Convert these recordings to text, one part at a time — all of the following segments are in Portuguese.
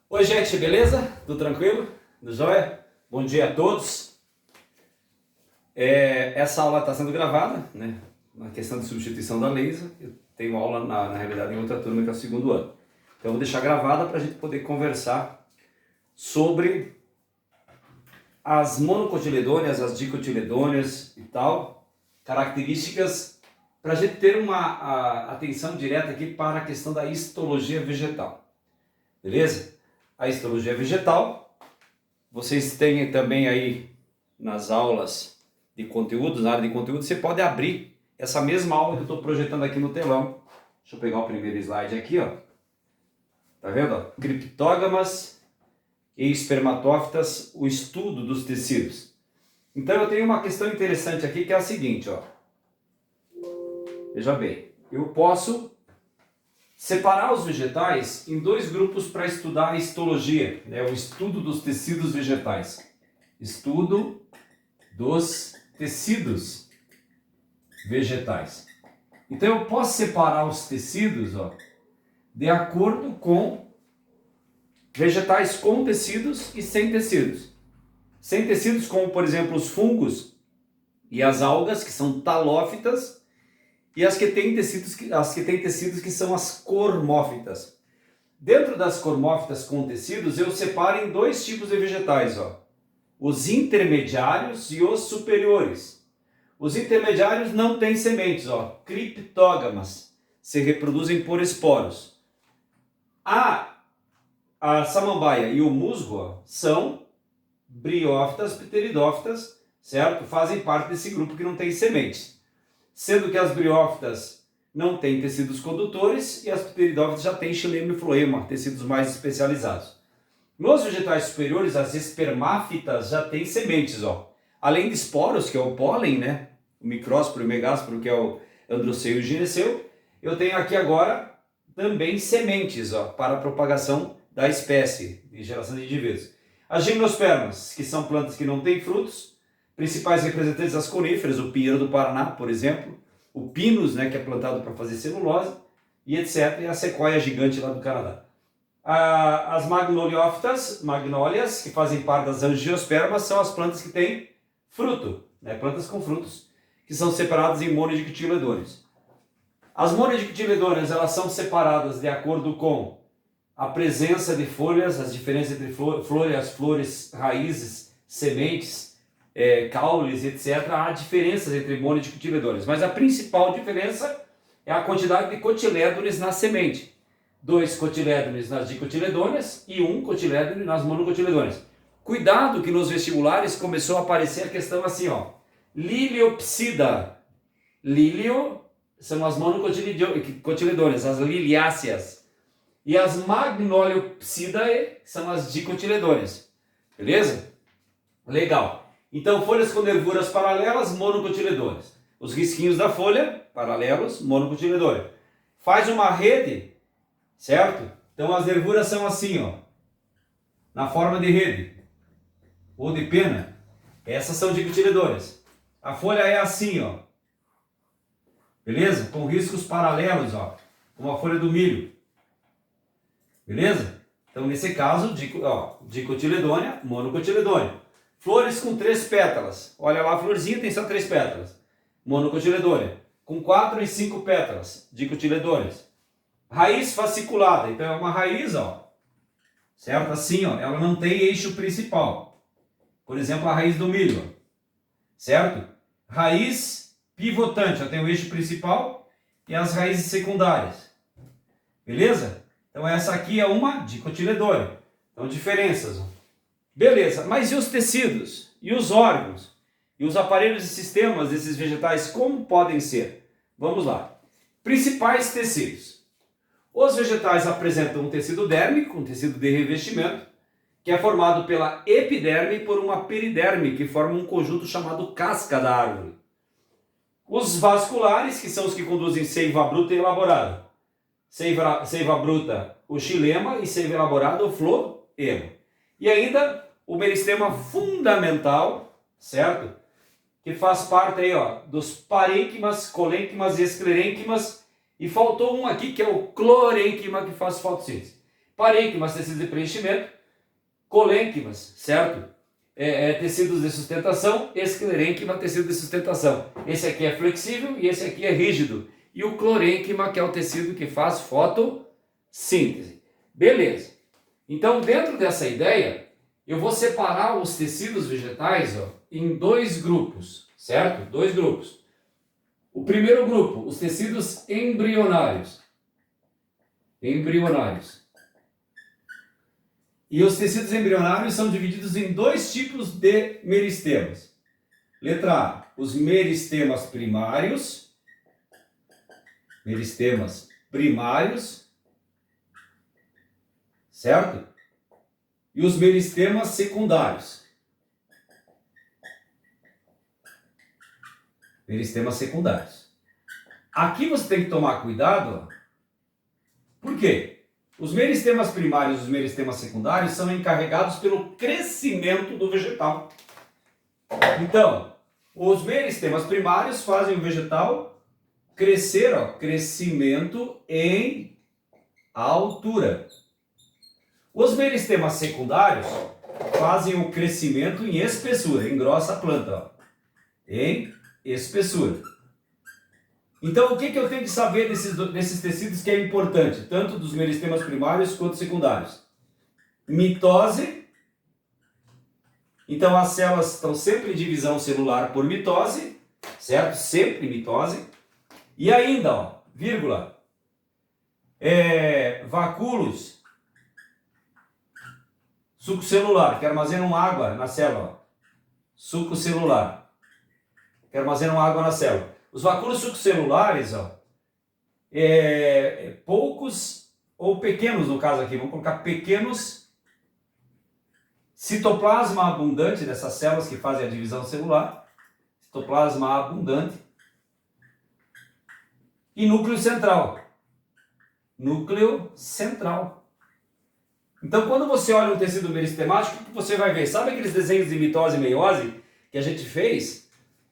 Oi gente, beleza? Tudo tranquilo? Tudo jóia? Bom dia a todos. Essa aula está sendo gravada, né? Na questão de substituição da laser. Eu tenho aula, na realidade, em outra turma que é o segundo ano. Então eu vou deixar gravada para a gente poder conversar sobre as monocotiledôneas, as dicotiledôneas e tal, características, para a gente ter uma atenção direta aqui para a questão da histologia vegetal. Beleza? A histologia vegetal, vocês têm também aí nas aulas de conteúdos, na área de conteúdo, você pode abrir essa mesma aula que eu estou projetando aqui no telão. Deixa eu pegar o primeiro slide aqui, ó. Tá vendo? Ó? Criptógamas e espermatófitas, o estudo dos tecidos. Então eu tenho uma questão interessante aqui que é a seguinte, ó. Veja bem, eu posso separar os vegetais em dois grupos para estudar a histologia, né? O estudo dos tecidos vegetais. Estudo dos tecidos vegetais. Então eu posso separar os tecidos, ó, de acordo com vegetais com tecidos e sem tecidos. Sem tecidos, como por exemplo os fungos e as algas, que são talófitas, e as que têm tecidos que são as cormófitas. Dentro das cormófitas com tecidos, eu separo em dois tipos de vegetais, ó. Os intermediários e os superiores. Os intermediários não têm sementes, ó, criptógamas, se reproduzem por esporos. A samambaia e o musgo, ó, são briófitas, pteridófitas, certo? Fazem parte desse grupo que não tem sementes. Sendo que as briófitas não têm tecidos condutores e as pteridófitas já têm xilema e floema, tecidos mais especializados. Nos vegetais superiores, as espermáfitas já têm sementes, ó. Além de esporos, que é o pólen, né? O micrósporo e o megásporo, que é o androceu e o gineceu, eu tenho aqui agora também sementes, ó, para a propagação da espécie e geração de indivíduos. As gimnospermas, que são plantas que não têm frutos, principais representantes das coníferas, o pinheiro do Paraná, por exemplo, o pinus, né, que é plantado para fazer celulose, e etc., e a sequoia gigante lá do Canadá. As magnólias, que fazem parte das angiospermas, são as plantas que têm fruto, né, plantas com frutos, que são separadas em monodicotiledôneos. As monodicotiledôneas, elas são separadas de acordo com a presença de folhas, as diferenças entre folhas, flores, raízes, sementes, caules, etc. Há diferenças entre monodicotiledôneas, mas a principal diferença é a quantidade de cotilédones na semente. 2 cotilédones nas dicotiledôneas e 1 cotilédone nas monocotiledôneas. Cuidado que nos vestibulares começou a aparecer a questão assim, ó. Liliopsida. Lílio são as monocotiledôneas, as liliáceas. E as magnoliopsidae são as dicotiledôneas. Beleza? Legal. Então, folhas com nervuras paralelas, monocotiledôneas. Os risquinhos da folha, paralelos, monocotiledônea. Faz uma rede, certo? Então, as nervuras são assim, ó, na forma de rede, ou de pena. Essas são dicotiledôneas. A folha é assim, ó. Beleza? Com riscos paralelos, ó, como a folha do milho. Beleza? Então, nesse caso, dicotiledônea, monocotiledônea. Flores com 3 pétalas. Olha lá a florzinha, tem só 3 pétalas. Monocotiledônea. Com 4 e 5 pétalas. Dicotiledôneas. Raiz fasciculada. Então é uma raiz, ó. Certo? Assim, ó. Ela não tem eixo principal. Por exemplo, a raiz do milho. Ó. Certo? Raiz pivotante. Ela tem o eixo principal e as raízes secundárias. Beleza? Então essa aqui é uma dicotiledônea. Então diferenças, ó. Beleza, mas e os tecidos? E os órgãos? E os aparelhos e sistemas desses vegetais, como podem ser? Vamos lá. Principais tecidos. Os vegetais apresentam um tecido dérmico, um tecido de revestimento, que é formado pela epiderme e por uma periderme, que forma um conjunto chamado casca da árvore. Os vasculares, que são os que conduzem seiva bruta e elaborada. Seiva bruta, o xilema, e seiva elaborada, o floema. E ainda o meristema fundamental, certo? Que faz parte aí, ó, dos parênquimas, colênquimas e esclerênquimas. E faltou um aqui que é o clorênquima, que faz fotossíntese. parênquimas, tecidos de preenchimento, colênquimas, certo? Tecidos de sustentação, esclerênquima, tecido de sustentação. Esse aqui é flexível e esse aqui é rígido. E o clorênquima, que é o tecido que faz fotossíntese. Beleza. Então, dentro dessa ideia, eu vou separar os tecidos vegetais em dois grupos, certo? Dois grupos. O primeiro grupo, os tecidos embrionários. E os tecidos embrionários são divididos em dois tipos de meristemas. Letra A, os meristemas primários. Certo? E os meristemas secundários. Aqui você tem que tomar cuidado. Por quê? Os meristemas primários e os meristemas secundários são encarregados pelo crescimento do vegetal. Então, os meristemas primários fazem o vegetal crescer, crescimento em altura. Os meristemas secundários fazem o crescimento em espessura, engrossa a planta, em espessura. Então, o que eu tenho que saber desses tecidos que é importante, tanto dos meristemas primários quanto secundários? Mitose. Então, as células estão sempre em divisão celular por mitose, certo? Sempre mitose. E ainda, vírgula, vacúolos suco celular, que armazenam água na célula. Suco celular, que armazenam água na célula. Os vacúolos succelulares, poucos ou pequenos, no caso aqui, vamos colocar pequenos, citoplasma abundante dessas células que fazem a divisão celular, citoplasma abundante, e núcleo central. Então, quando você olha um tecido meristemático, o que você vai ver? Sabe aqueles desenhos de mitose e meiose que a gente fez?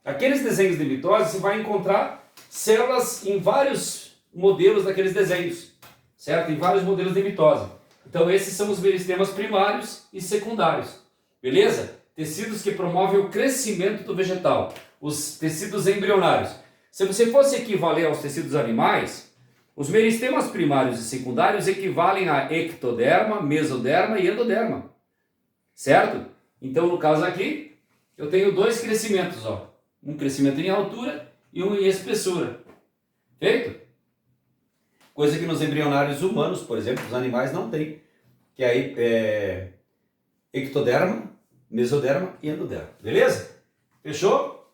Aqueles desenhos de mitose, você vai encontrar células em vários modelos daqueles desenhos, certo? Em vários modelos de mitose. Então, esses são os meristemas primários e secundários, beleza? Tecidos que promovem o crescimento do vegetal, os tecidos embrionários. Se você fosse equivaler aos tecidos animais, os meristemas primários e secundários equivalem a ectoderma, mesoderma e endoderma, certo? Então, no caso aqui, eu tenho dois crescimentos, um crescimento em altura e um em espessura. Feito? Coisa que nos embrionários humanos, por exemplo, os animais não têm. Que aí é ectoderma, mesoderma e endoderma. Beleza? Fechou?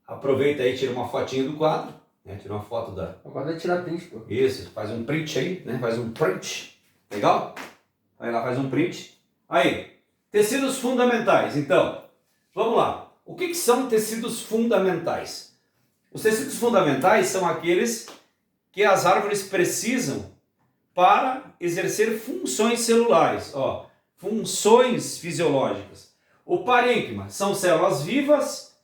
Aproveita aí e tira uma fotinha do quadro. Né? Tira uma foto da... Agora vai tirar print, pô. Isso, faz um print aí, né? Faz um print. Legal? Vai lá, faz um print. Aí, tecidos fundamentais. Então, vamos lá. O que são tecidos fundamentais? Os tecidos fundamentais são aqueles que as árvores precisam para exercer funções celulares, funções fisiológicas. O parênquima são células vivas,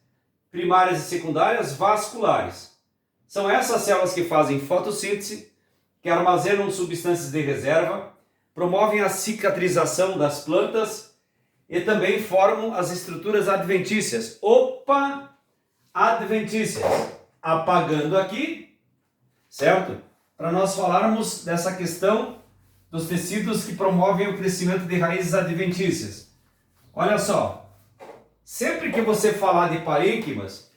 primárias e secundárias vasculares. São essas células que fazem fotossíntese, que armazenam substâncias de reserva, promovem a cicatrização das plantas e também formam as estruturas adventícias. Adventícias. Apagando aqui, certo? Para nós falarmos dessa questão dos tecidos que promovem o crescimento de raízes adventícias. Olha só, sempre que você falar de parênquimas,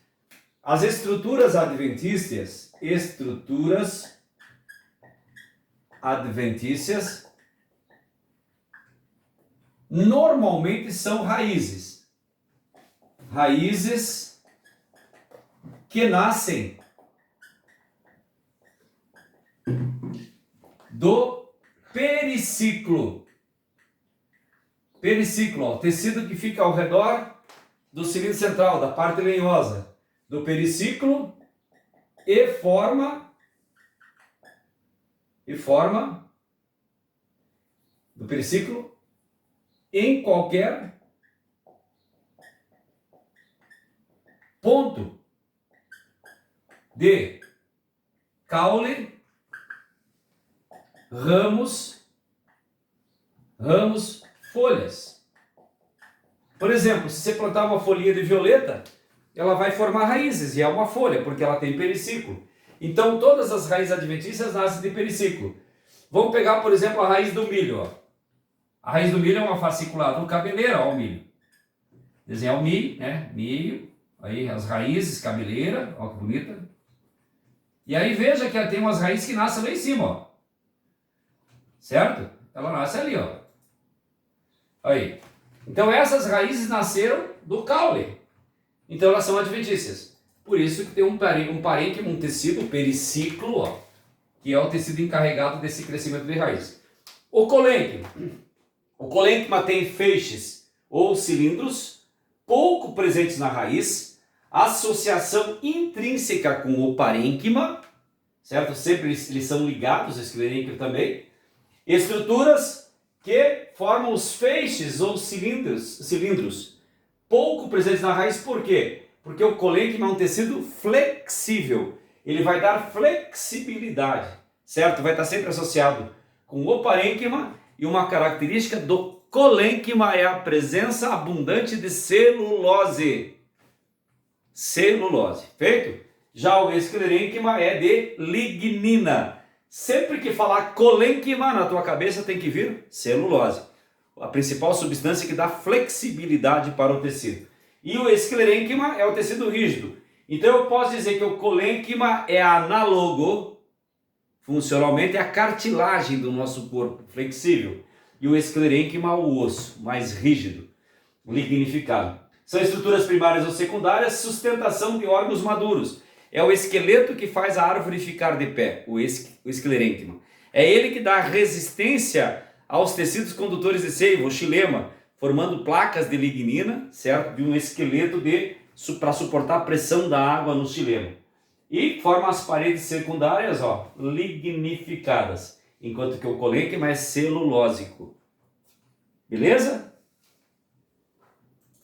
as estruturas adventícias, normalmente são raízes. Raízes que nascem do periciclo. Periciclo, tecido que fica ao redor do cilindro central, da parte lenhosa do periciclo e forma do periciclo em qualquer ponto de caule, ramos ramos, folhas. Por exemplo, se você plantar uma folhinha de violeta, ela vai formar raízes, e é uma folha, porque ela tem periciclo. Então, todas as raízes adventícias nascem de periciclo. Vamos pegar, por exemplo, a raiz do milho. Ó. A raiz do milho é uma fasciculada cabeleira, ó, o milho. Desenhar o milho, né? Milho, aí as raízes, cabeleira, ó que bonita. E aí veja que ela tem umas raízes que nascem lá em cima, ó. Certo? Ela nasce ali, ó. Aí. Então essas raízes nasceram do caule. Então elas são adventícias. Por isso que tem um parênquima, um tecido periciclo, ó, que é o tecido encarregado desse crescimento de raiz. O colênquima. O colênquima tem feixes ou cilindros pouco presentes na raiz, associação intrínseca com o parênquima, certo? Sempre eles são ligados, o esclerênquima também. Estruturas que formam os feixes ou cilindros pouco presentes na raiz, por quê? Porque o colênquima é um tecido flexível, ele vai dar flexibilidade, certo? Vai estar sempre associado com o parênquima, e uma característica do colênquima é a presença abundante de celulose. Celulose, feito? Já o esclerênquima é de lignina. Sempre que falar colênquima na tua cabeça tem que vir celulose. A principal substância que dá flexibilidade para o tecido. E o esclerênquima é o tecido rígido. Então eu posso dizer que o colênquima é análogo, funcionalmente, à cartilagem do nosso corpo, flexível. E o esclerênquima o osso, mais rígido, lignificado. São estruturas primárias ou secundárias, sustentação de órgãos maduros. É o esqueleto que faz a árvore ficar de pé, o esclerênquima. É ele que dá resistência aos tecidos condutores de seiva, o xilema, formando placas de lignina, certo? De um esqueleto para suportar a pressão da água no xilema. E forma as paredes secundárias, ó, lignificadas, enquanto que o colênquima é celulósico. Beleza?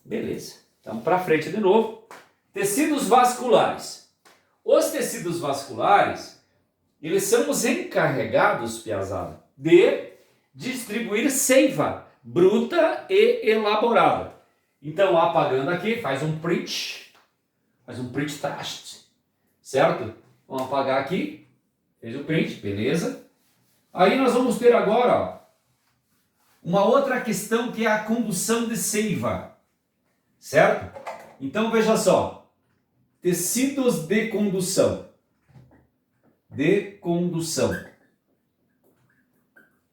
Beleza. Então, para frente de novo. Tecidos vasculares. Os tecidos vasculares, eles são os encarregados, piazada, de distribuir seiva bruta e elaborada. Então, apagando aqui, faz um print test, certo? Vamos apagar aqui, fez o print, beleza? Aí nós vamos ter agora, ó, uma outra questão que é a condução de seiva, certo? Então, veja só, tecidos de condução.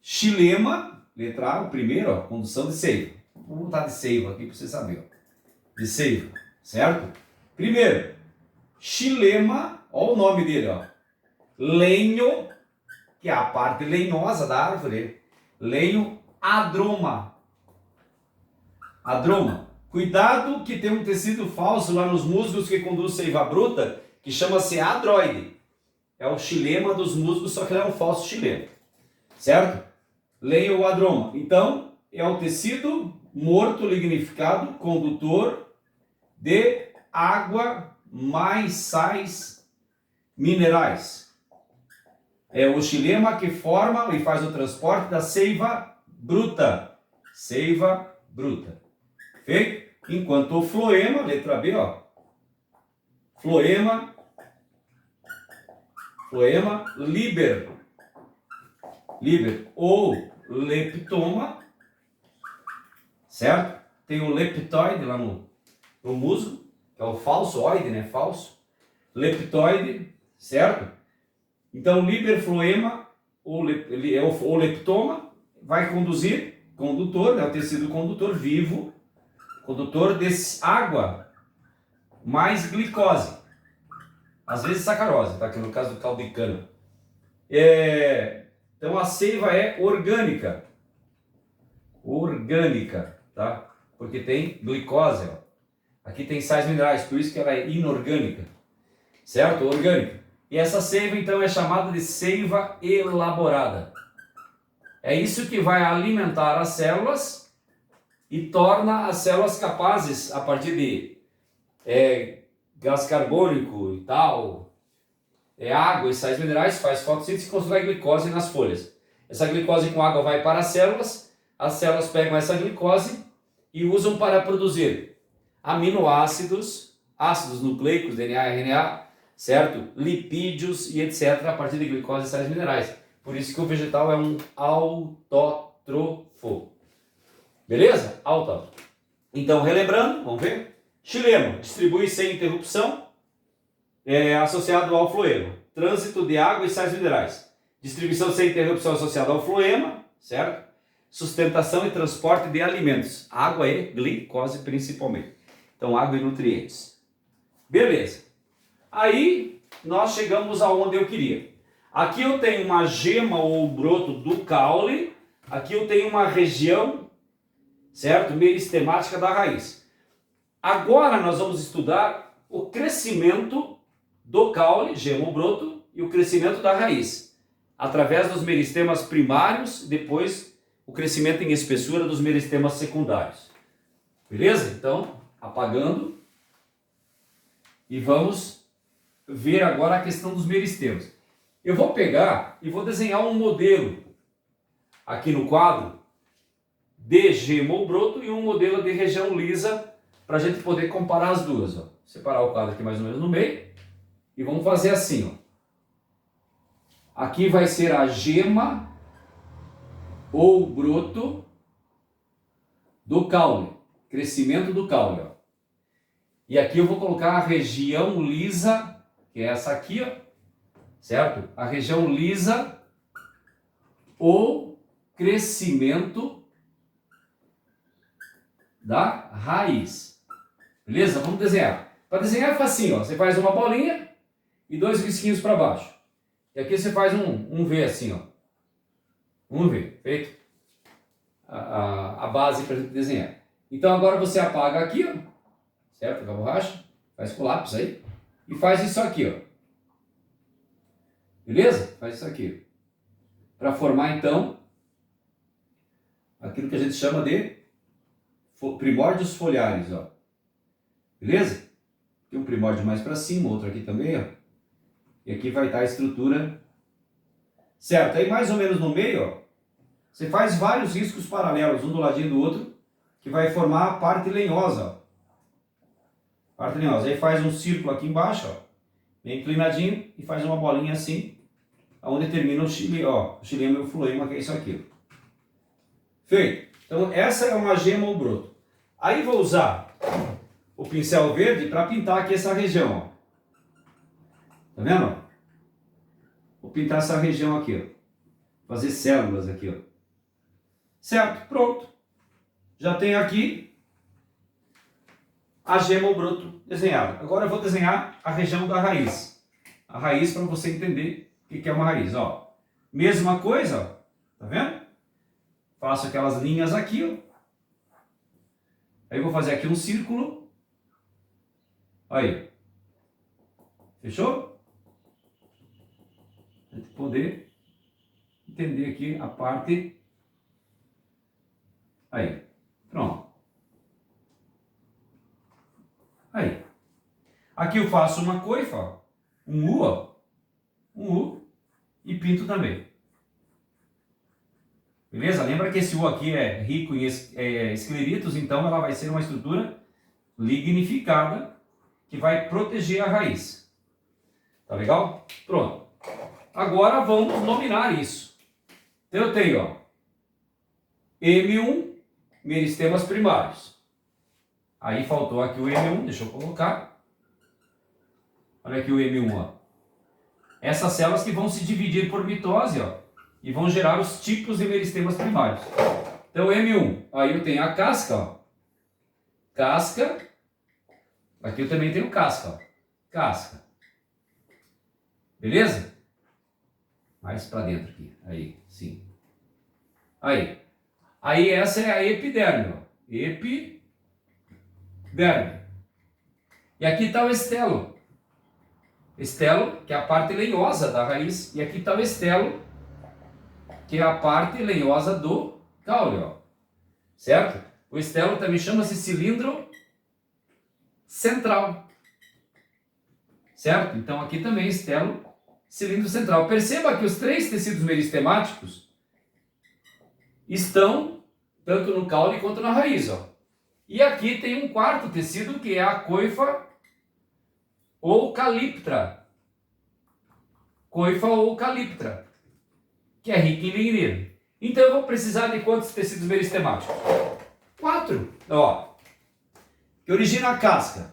Xilema, letra A, o primeiro, ó, condução de seiva. Vou botar de seiva aqui para você saber, ó. De seiva, certo? Primeiro, xilema, ó o nome dele, ó. Lenho, que é a parte lenhosa da árvore. Lenho, adroma. Adroma. Cuidado que tem um tecido falso lá nos musgos que conduz seiva bruta, que chama-se adroide. É o xilema dos musgos, só que ele é um falso xilema. Certo? Lenho ou adroma. Então, é o tecido morto lignificado, condutor de água mais sais minerais. É o xilema que forma e faz o transporte da seiva bruta. Seiva bruta. Feito? Enquanto o floema, letra B, ó. Floema liber ou leptoma, certo? Tem o leptoide lá no musgo, que é o falso oide, né? Falso. Leptoide, certo? Então, liber floema ou leptoma vai conduzir, condutor, né? O tecido condutor vivo, condutor de água mais glicose, às vezes sacarose, tá? Que no caso do caldo de cana. Então a seiva é orgânica, tá? Porque tem glicose, ó. Aqui tem sais minerais, por isso que ela é inorgânica, certo? Orgânica. E essa seiva então é chamada de seiva elaborada. É isso que vai alimentar as células e torna as células capazes, a partir de gás carbônico e tal, água e sais minerais, faz fotossíntese e constrói glicose nas folhas. Essa glicose com água vai para as células, as células pegam essa glicose e usam para produzir aminoácidos, ácidos nucleicos, DNA, RNA, certo? Lipídios e etc. a partir de glicose e sais minerais. Por isso que o vegetal é um autótrofo. Beleza? Autótrofo. Então, relembrando, vamos ver. Xilema, distribui sem interrupção, associado ao floema. Trânsito de água e sais minerais. Distribuição sem interrupção associada ao floema, certo? Sustentação e transporte de alimentos. Água e glicose principalmente. Então, água e nutrientes. Beleza. Aí, nós chegamos aonde eu queria. Aqui eu tenho uma gema ou broto do caule. Aqui eu tenho uma região, certo? Meristemática da raiz. Agora nós vamos estudar o crescimento do caule, gema ou broto, e o crescimento da raiz, através dos meristemas primários, depois o crescimento em espessura dos meristemas secundários. Beleza? Então, apagando. E vamos ver agora a questão dos meristemas. Eu vou pegar e vou desenhar um modelo aqui no quadro de gema ou broto e um modelo de região lisa para a gente poder comparar as duas. Ó. Separar o quadro aqui mais ou menos no meio e vamos fazer assim. Ó. Aqui vai ser a gema ou broto do caule, crescimento do caule. Ó. E aqui eu vou colocar a região lisa, que é essa aqui, ó, certo? A região lisa ou crescimento da raiz. Beleza? Vamos desenhar. Para desenhar é facinho, ó. Você faz uma bolinha e 2 risquinhos para baixo. E aqui você faz um V assim, ó. Um V, feito? A base para desenhar. Então agora você apaga aqui, ó, certo? Com a borracha, faz com o lápis aí e faz isso aqui, ó. Beleza? Faz isso aqui. Para formar então aquilo que a gente chama de primórdios foliares, ó. Beleza? Tem um primórdio mais para cima, outro aqui também, ó. E aqui vai estar a estrutura. Certo? Aí mais ou menos no meio, ó, você faz vários riscos paralelos, um do ladinho do outro, que vai formar a parte lenhosa, ó. Parte lenhosa. Aí faz um círculo aqui embaixo, ó, bem inclinadinho, e faz uma bolinha assim, onde termina o xilema, ó, o xilema e o floema, que é isso aqui. Feito. Então essa é uma gema ou broto. Aí vou usar o pincel verde para pintar aqui essa região, ó. Tá vendo? Vou pintar essa região aqui, ó. Fazer células aqui, ó. Certo? Pronto. Já tenho aqui a gema ou broto desenhada. Agora eu vou desenhar a região da raiz. A raiz para você entender o que é uma raiz, ó. Mesma coisa, ó. Tá vendo? Faço aquelas linhas aqui, ó. Aí eu vou fazer aqui um círculo. Aí. Fechou? Pra gente poder entender aqui a parte. Aí. Pronto. Aí. Aqui eu faço uma coifa, ó. Um U, ó. Um U. E pinto também. Beleza? Lembra que esse U aqui é rico em escleritos, então ela vai ser uma estrutura lignificada que vai proteger a raiz. Tá legal? Pronto. Agora vamos nominar isso. Então eu tenho, ó, M1, meristemas primários. Aí faltou aqui o M1, deixa eu colocar. Olha aqui o M1, ó. Essas células que vão se dividir por mitose, ó, e vão gerar os tipos de meristemas primários. Então M1, aí eu tenho a casca, ó. Casca. Aqui eu também tenho casca, ó. Casca. Beleza? Mais para dentro aqui. Aí, sim. Aí. Aí essa é a epiderme, ó. Epiderme. E aqui está o estelo. Estelo, que é a parte lenhosa da raiz. E aqui está o estelo, que é a parte lenhosa do caule, ó. Certo? O estelo também chama-se cilindro central. Certo? Então aqui também estelo, cilindro central. Perceba que os 3 tecidos meristemáticos estão tanto no caule quanto na raiz, ó. E aqui tem um quarto tecido que é a coifa ou caliptra. Coifa ou caliptra, que é rica em lignina. Então eu vou precisar de quantos tecidos meristemáticos? 4. Ó, que origina a casca.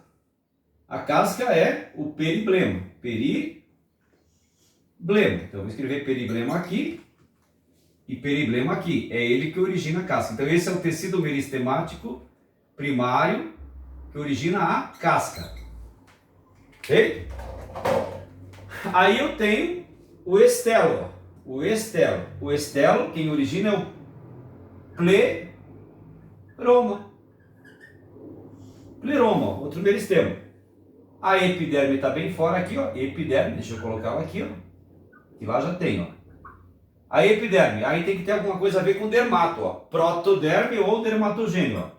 A casca é o periblema. Periblema. Então eu vou escrever periblema aqui e periblema aqui. É ele que origina a casca. Então esse é o tecido meristemático primário que origina a casca. Ok? Aí eu tenho o estelo. O estelo, quem origina é o pleroma. Pleroma, outro meristema. A epiderme está bem fora aqui, ó. Epiderme, deixa eu colocar ela aqui, ó. Que lá já tem, ó. A epiderme, aí tem que ter alguma coisa a ver com dermato, ó. Protoderme ou dermatogênio, ó.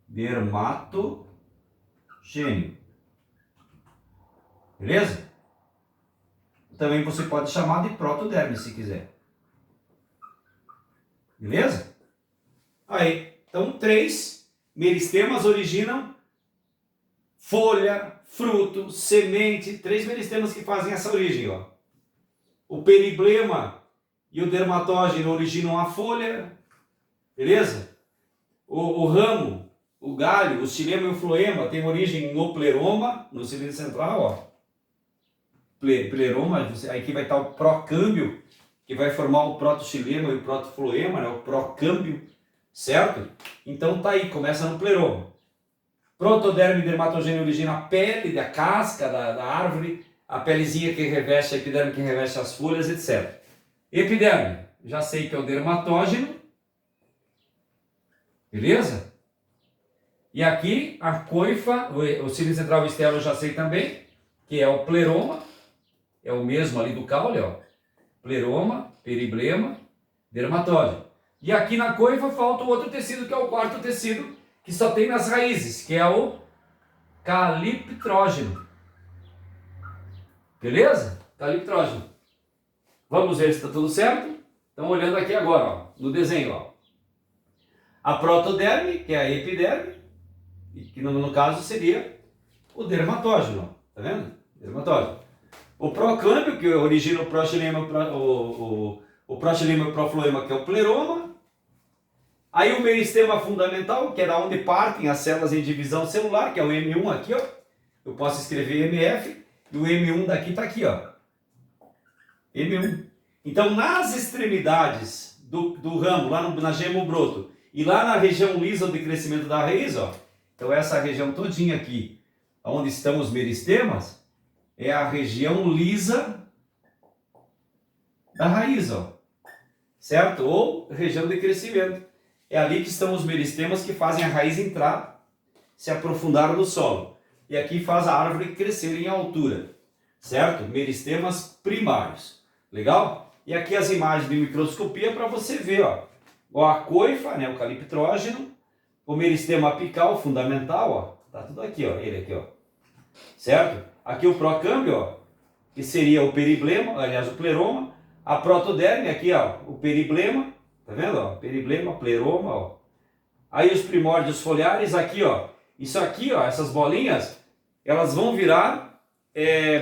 Dermatogênio. Beleza? Também você pode chamar de protoderme se quiser. Beleza? Aí, então 3 meristemas originam folha, fruto, semente, 3 meristemas que fazem essa origem, ó. O periblema e o dermatógeno originam a folha, beleza? O ramo, o galho, o xilema e o floema têm origem no pleroma, no cilindro central, ó. Pleroma, aqui vai estar o procâmbio, que vai formar o protoxilema e o protofloema, né? O procâmbio, certo? Então tá aí, começa no pleroma. Protoderme e dermatogênio origina a pele, da casca da árvore, a pelezinha que reveste, a epiderme que reveste as folhas, etc. Epiderme, já sei que é o dermatógeno, beleza? E aqui a coifa, o cilindro central e o estelo eu já sei também, que é o pleroma, é o mesmo ali do caule, ó. Pleroma, periblema, dermatógeno. E aqui na coifa falta o outro tecido, que é o quarto tecido, que só tem nas raízes, que é o caliptrógeno. Beleza? Caliptrógeno. Vamos ver se está tudo certo? Estamos olhando aqui agora, ó, no desenho, ó. A protoderme, que é a epiderme, que no caso seria o dermatógeno, ó. Tá vendo? Dermatógeno. O procâmbio, que origina o proxilema, o proxilema e o profloema, que é o pleroma. Aí o meristema fundamental, que é da onde partem as células em divisão celular, que é o M1 aqui, ó. Eu posso escrever MF, e o M1 daqui está aqui, ó. M1. Então, nas extremidades do ramo, lá na gema broto, e lá na região lisa de crescimento da raiz, ó. Então, essa região todinha aqui, onde estão os meristemas, é a região lisa da raiz, ó. Certo? Ou região de crescimento. É ali que estão os meristemas que fazem a raiz entrar, se aprofundar no solo. E aqui faz a árvore crescer em altura. Certo? Meristemas primários. Legal? E aqui as imagens de microscopia para você ver, ó. Ó, a coifa, né, o caliptrógeno, o meristema apical fundamental, ó. Tá tudo aqui, ó, ele aqui, ó. Certo? Aqui o procâmbio, ó, que seria o periblema, aliás, o pleroma. A protoderme, aqui, ó, o periblema, tá vendo, ó? Periblema, pleroma, ó. Aí os primórdios foliares, aqui, ó. Isso aqui, ó, essas bolinhas, elas vão virar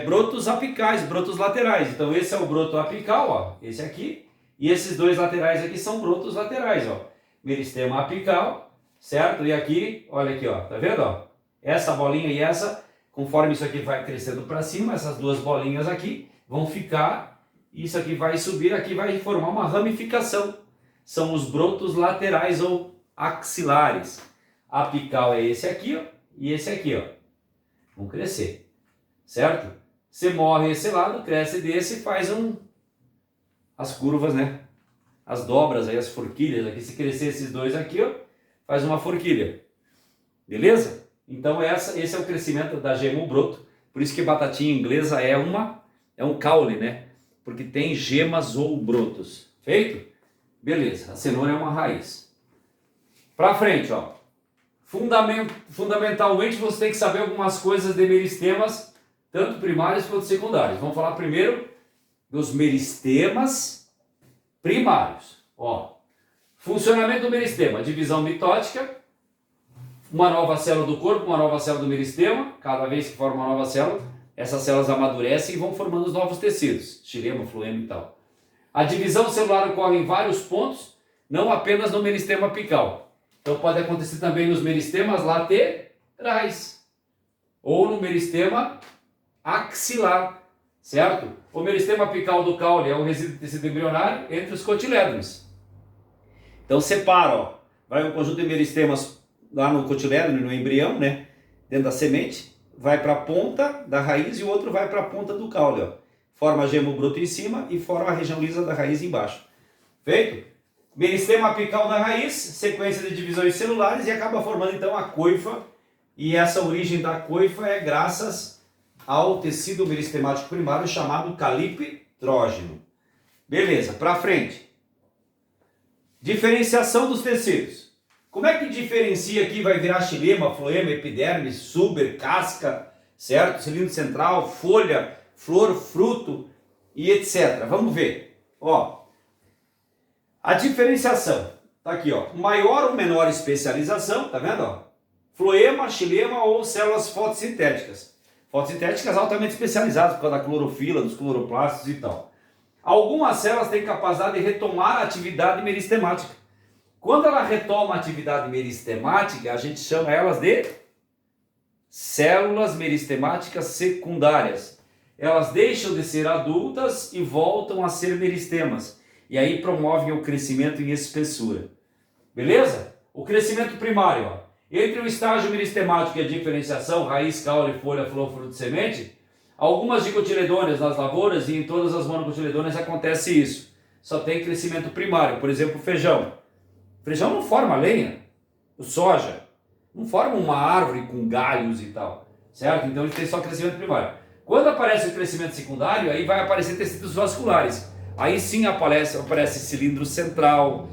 brotos apicais, brotos laterais. Então esse é o broto apical, ó, esse aqui. E esses dois laterais aqui são brotos laterais, ó. Meristema apical, certo? E aqui, olha aqui, ó, tá vendo, ó? Essa bolinha e essa, conforme isso aqui vai crescendo para cima, essas duas bolinhas aqui vão ficar, isso aqui vai subir, aqui vai formar uma ramificação. São os brotos laterais ou axilares. Apical é esse aqui, ó, e esse aqui, ó. Vão crescer, certo? Você morre esse lado, cresce desse e faz as curvas, né? As dobras aí, as forquilhas aqui. Se crescer esses dois aqui, ó, faz uma forquilha. Beleza? Então esse é o crescimento da gema broto. Por isso que batatinha inglesa é um caule, né? Porque tem gemas ou brotos. Feito? Beleza. A cenoura é uma raiz. Pra frente, ó. Fundamentalmente você tem que saber algumas coisas de meristemas, tanto primários quanto secundários. Vamos falar primeiro dos meristemas primários. Ó. Funcionamento do meristema, divisão mitótica, uma nova célula do corpo, uma nova célula do meristema. Cada vez que forma uma nova célula, essas células amadurecem e vão formando os novos tecidos, xilema, floema e tal. A divisão celular ocorre em vários pontos, não apenas no meristema apical. Então pode acontecer também nos meristemas laterais ou no meristema axilar, certo? O meristema apical do caule é o resíduo de tecido embrionário entre os cotilédones. Então separa, ó, vai um conjunto de meristemas lá no cotilédone, no embrião, né, dentro da semente, vai para a ponta da raiz e o outro vai para a ponta do caule, ó. Forma gemo bruto em cima e forma a região lisa da raiz embaixo. Feito? Meristema apical da raiz, sequência de divisões celulares e acaba formando então a coifa. E essa origem da coifa é graças ao tecido meristemático primário chamado caliptrógeno. Beleza, para frente. Diferenciação dos tecidos. Como é que diferencia aqui? Vai virar xilema, floema, epiderme, suber, casca, certo? Cilindro central, folha, flor, fruto e etc. Vamos ver. Ó, a diferenciação tá aqui, ó. Maior ou menor especialização, tá vendo? Ó? Floema, xilema ou células fotossintéticas. Fotossintéticas altamente especializadas por causa da clorofila, dos cloroplastos e tal. Algumas células têm capacidade de retomar a atividade meristemática. Quando ela retoma a atividade meristemática, a gente chama elas de células meristemáticas secundárias. Elas deixam de ser adultas e voltam a ser meristemas. E aí promovem o crescimento em espessura. Beleza? O crescimento primário, ó. Entre o estágio meristemático e a diferenciação, raiz, caule, folha, flor, fruto, semente, algumas dicotiledôneas nas lavouras e em todas as monocotiledôneas acontece isso. Só tem crescimento primário, por exemplo, o feijão. O feijão não forma lenha, o soja não forma uma árvore com galhos e tal, certo? Então ele tem só crescimento primário. Quando aparece o crescimento secundário, aí vai aparecer tecidos vasculares. Aí sim aparece cilindro central,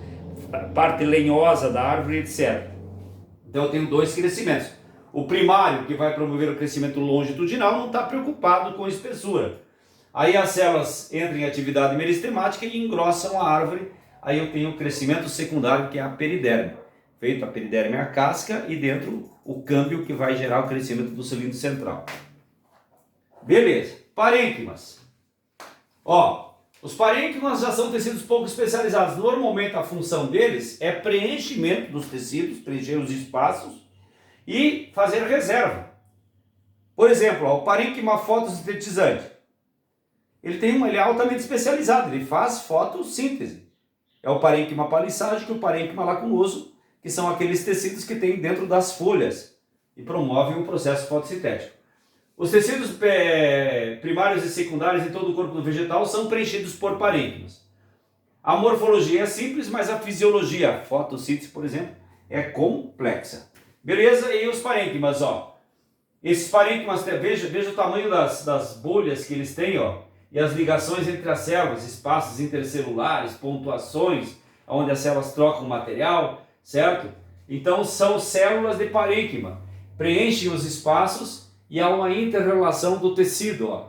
parte lenhosa da árvore, etc. Então eu tenho dois crescimentos. O primário, que vai promover o crescimento longitudinal, não está preocupado com espessura. Aí as células entram em atividade meristemática e engrossam a árvore. Aí eu tenho o crescimento secundário, que é a periderme. Feito, a periderme é a casca e dentro o câmbio que vai gerar o crescimento do cilindro central. Beleza. Parênquimas. Ó, os parênquimas já são tecidos pouco especializados. Normalmente a função deles é preenchimento dos tecidos, preencher os espaços e fazer reserva. Por exemplo, ó, o parênquima fotossintetizante. Ele é altamente especializado, ele faz fotossíntese. É o parênquima palisságico e o parênquima lacunoso, que são aqueles tecidos que tem dentro das folhas e promovem o processo fotossintético. Os tecidos primários e secundários em todo o corpo do vegetal são preenchidos por parênquimas. A morfologia é simples, mas a fisiologia, a fotossíntese, por exemplo, é complexa. Beleza? E os parênquimas, ó. Esses parênquimas, veja o tamanho das bolhas que eles têm, ó. E as ligações entre as células, espaços intercelulares, pontuações, onde as células trocam material, certo? Então são células de parênquima, preenchem os espaços e há uma inter-relação do tecido, ó.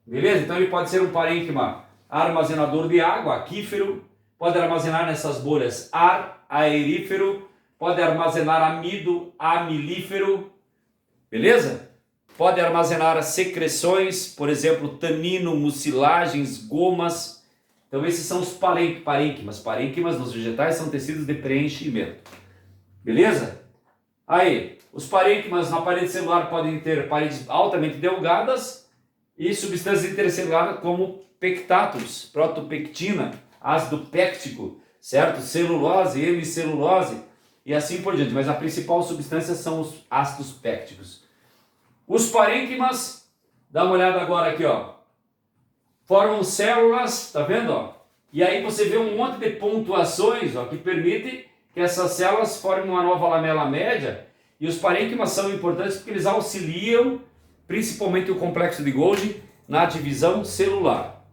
Beleza? Então ele pode ser um parênquima armazenador de água, aquífero, pode armazenar nessas bolhas ar, aerífero, pode armazenar amido, amilífero, beleza? Pode armazenar as secreções, por exemplo, tanino, mucilagens, gomas. Então esses são os parênquimas. Parênquimas nos vegetais são tecidos de preenchimento. Beleza? Aí, os parênquimas na parede celular podem ter paredes altamente delgadas e substâncias intercelulares como pectatos, protopectina, ácido péctico, certo? Celulose, hemicelulose e assim por diante. Mas a principal substância são os ácidos pécticos. Os parênquimas, dá uma olhada agora aqui, ó, formam células, tá vendo, ó? E aí você vê um monte de pontuações, ó, que permite que essas células formem uma nova lamela média. E os parênquimas são importantes porque eles auxiliam, principalmente o complexo de Golgi, na divisão celular.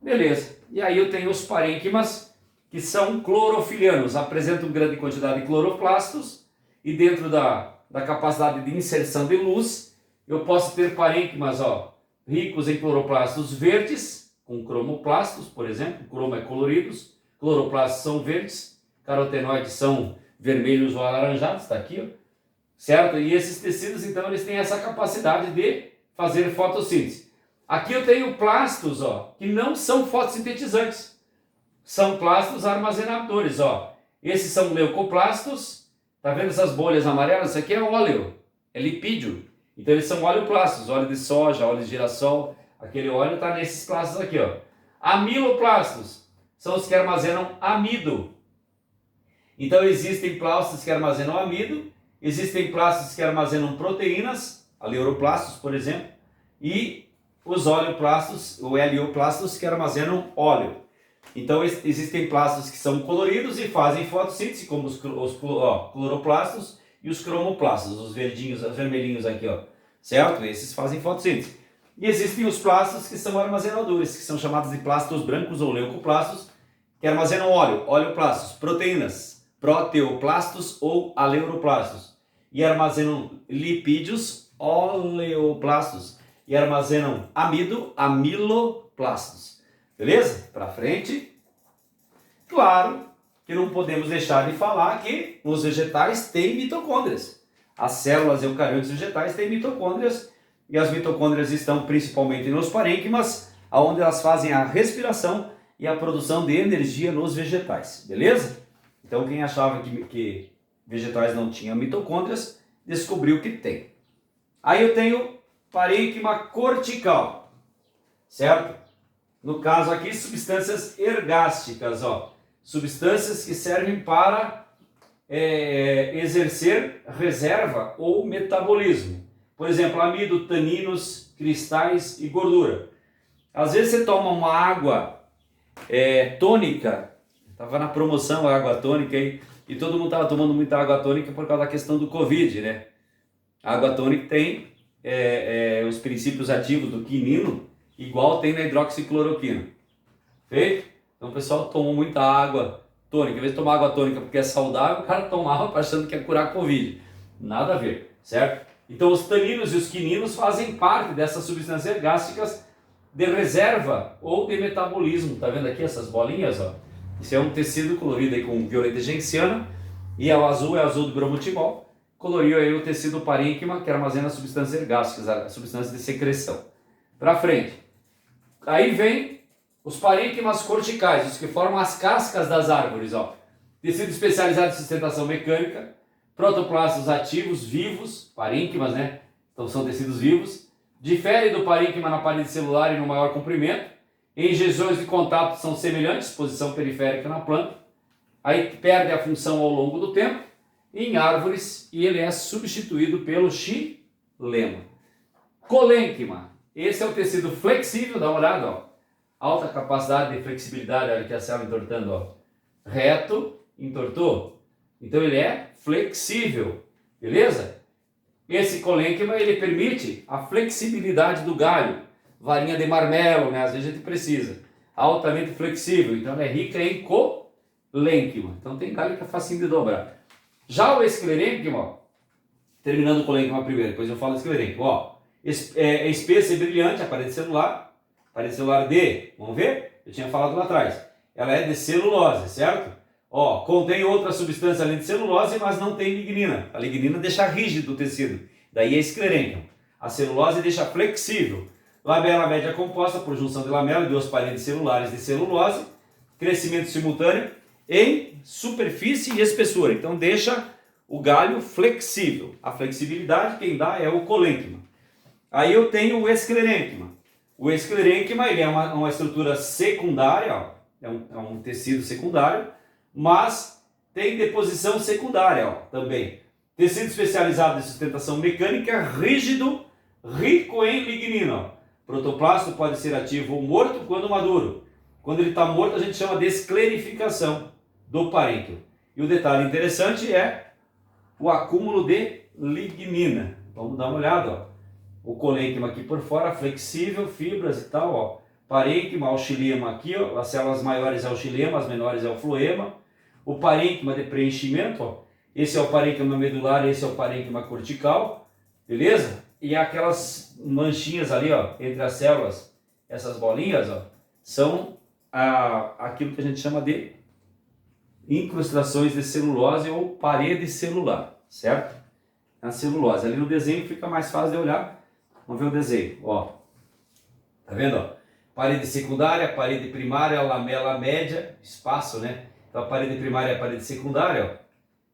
Beleza. E aí eu tenho os parênquimas que são clorofilianos, apresentam grande quantidade de cloroplastos e dentro da capacidade de inserção de luz, eu posso ter parênquimas, ó, ricos em cloroplastos verdes, com cromoplastos, por exemplo, cromo é coloridos, cloroplastos são verdes, carotenoides são vermelhos ou alaranjados, está aqui, ó, certo? E esses tecidos, então, eles têm essa capacidade de fazer fotossíntese. Aqui eu tenho plastos, ó, que não são fotossintetizantes, são plastos armazenadores, ó. Esses são leucoplastos, tá vendo essas bolhas amarelas? Isso aqui é óleo, é lipídio. Então eles são oleoplastos, óleo de soja, óleo de girassol, aquele óleo está nesses plastos aqui, ó. Amiloplastos são os que armazenam amido. Então existem plastos que armazenam amido, existem plastos que armazenam proteínas, aleuroplastos, por exemplo, e os oleoplastos, ou helioplastos, que armazenam óleo. Então existem plastos que são coloridos e fazem fotossíntese, como os cloroplastos e os cromoplastos, os verdinhos, os vermelhinhos aqui, ó, certo? Esses fazem fotossíntese. E existem os plastos que são armazenadores, que são chamados de plastos brancos ou leucoplastos, que armazenam óleo, oleoplastos, proteínas, proteoplastos ou aleuroplastos, e armazenam lipídios, oleoplastos, e armazenam amido, amiloplastos. Beleza? Para frente. Claro que não podemos deixar de falar que os vegetais têm mitocôndrias. As células eucariotas vegetais têm mitocôndrias, e as mitocôndrias estão principalmente nos parênquimas, onde elas fazem a respiração e a produção de energia nos vegetais. Beleza? Então quem achava que vegetais não tinham mitocôndrias, descobriu que tem. Aí eu tenho parênquima cortical, certo? No caso aqui, substâncias ergásticas, ó. Substâncias que servem para exercer reserva ou metabolismo. Por exemplo, amido, taninos, cristais e gordura. Às vezes você toma uma água tônica, estava na promoção a água tônica aí, e todo mundo estava tomando muita água tônica por causa da questão do Covid, né? A água tônica tem os princípios ativos do quinino, igual tem na hidroxicloroquina. Feito? Então o pessoal tomou muita água tônica. Em vez de tomar água tônica porque é saudável, o cara tomava achando que ia curar Covid. Nada a ver, certo? Então os taninos e os quininos fazem parte dessas substâncias ergásticas de reserva ou de metabolismo. Tá vendo aqui essas bolinhas, ó? Isso é um tecido colorido aí com violeta genciana, e o azul é azul do bromotimol. Coloriu aí o tecido parênquima, que armazena substâncias ergásticas, substâncias de secreção. Para frente. Aí vem os parênquimas corticais, os que formam as cascas das árvores, ó. Tecido especializado em sustentação mecânica, protoplastos ativos vivos, parênquimas, né? Então são tecidos vivos. Difere do parênquima na parede celular e no maior comprimento. Em regiões de contato são semelhantes, posição periférica na planta. Aí perde a função ao longo do tempo. Em árvores, e ele é substituído pelo xilema. Colênquima. Esse é o tecido flexível, dá uma olhada, ó. Alta capacidade de flexibilidade, olha aqui a célula entortando, ó. Reto, entortou. Então ele é flexível, beleza? Esse colênquima, ele permite a flexibilidade do galho. Varinha de marmelo, né? Às vezes a gente precisa. Altamente flexível, então ela é rica em colênquima. Então tem galho que é facinho de dobrar. Já o esclerênquima, ó, terminando o colênquima primeiro, depois eu falo esclerênquima, ó. É espessa e brilhante, a parede celular D, vamos ver? Eu tinha falado lá atrás. Ela é de celulose, certo? Ó, contém outra substância além de celulose, mas não tem lignina. A lignina deixa rígido o tecido, daí é esclerênquima. A celulose deixa flexível. Labela média composta por junção de lamela e duas paredes celulares de celulose, crescimento simultâneo em superfície e espessura. Então deixa o galho flexível. A flexibilidade quem dá é o colênquima. Aí eu tenho o esclerênquima. O esclerênquima ele é uma estrutura secundária, ó, é um tecido secundário, mas tem deposição secundária, ó, também. Tecido especializado em sustentação mecânica, rígido, rico em lignina. Ó. Protoplasto pode ser ativo ou morto quando maduro. Quando ele está morto, a gente chama de esclerificação do parênquima. E o detalhe interessante é o acúmulo de lignina. Vamos dar uma olhada, ó. O colênquima aqui por fora, flexível, fibras e tal, ó. Parênquima, o xilema aqui, ó. As células maiores é o xilema, as menores é o floema. O parênquima de preenchimento, ó. Esse é o parênquima medular, esse é o parênquima cortical, beleza? E aquelas manchinhas ali, ó, entre as células, essas bolinhas, ó, são aquilo que a gente chama de incrustações de celulose ou parede celular, certo? A celulose. Ali no desenho fica mais fácil de olhar. Vamos ver o desenho, ó. Tá vendo, ó? Parede secundária, parede primária, lamela média, espaço, né? Então a parede primária e a parede secundária, ó.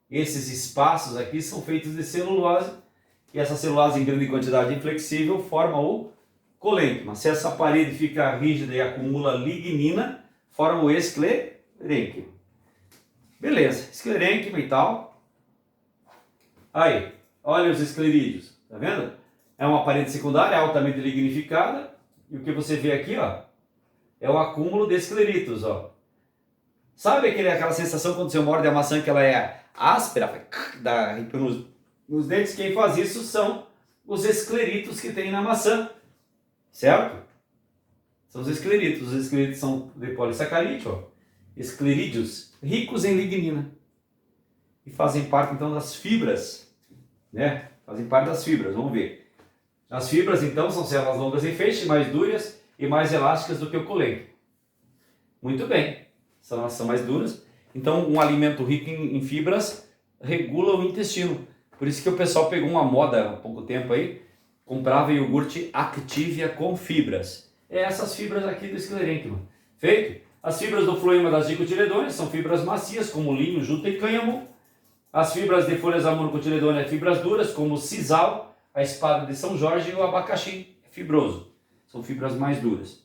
Esses espaços aqui são feitos de celulose, e essa celulose em grande quantidade inflexível forma o colênquima. Se essa parede fica rígida e acumula lignina, forma o esclerênquima. Beleza, esclerênquima e tal. Aí, olha os esclerídeos, tá vendo? É uma parede secundária altamente lignificada, e o que você vê aqui, ó, é o acúmulo de escleritos, ó. Sabe aquela sensação quando você morde a maçã que ela é áspera, dá nos dentes? Quem faz isso são os escleritos que tem na maçã, certo? São os escleritos são de polissacarídeo, ó, esclerídeos ricos em lignina, e fazem parte então das fibras, né? Fazem parte das fibras, vamos ver. As fibras então são células longas em feixe, mais duras e mais elásticas do que o colênquimo. Muito bem, são mais duras. Então um alimento rico em fibras regula o intestino. Por isso que o pessoal pegou uma moda há pouco tempo aí, comprava iogurte Activia com fibras. É essas fibras aqui do esclerênquima. Feito? As fibras do floema das dicotiledôneas são fibras macias, como linho, juta e cânhamo. As fibras de folhas monocotiledôneas, fibras duras, como o sisal, a espada de São Jorge e o abacaxi, é fibroso. São fibras mais duras.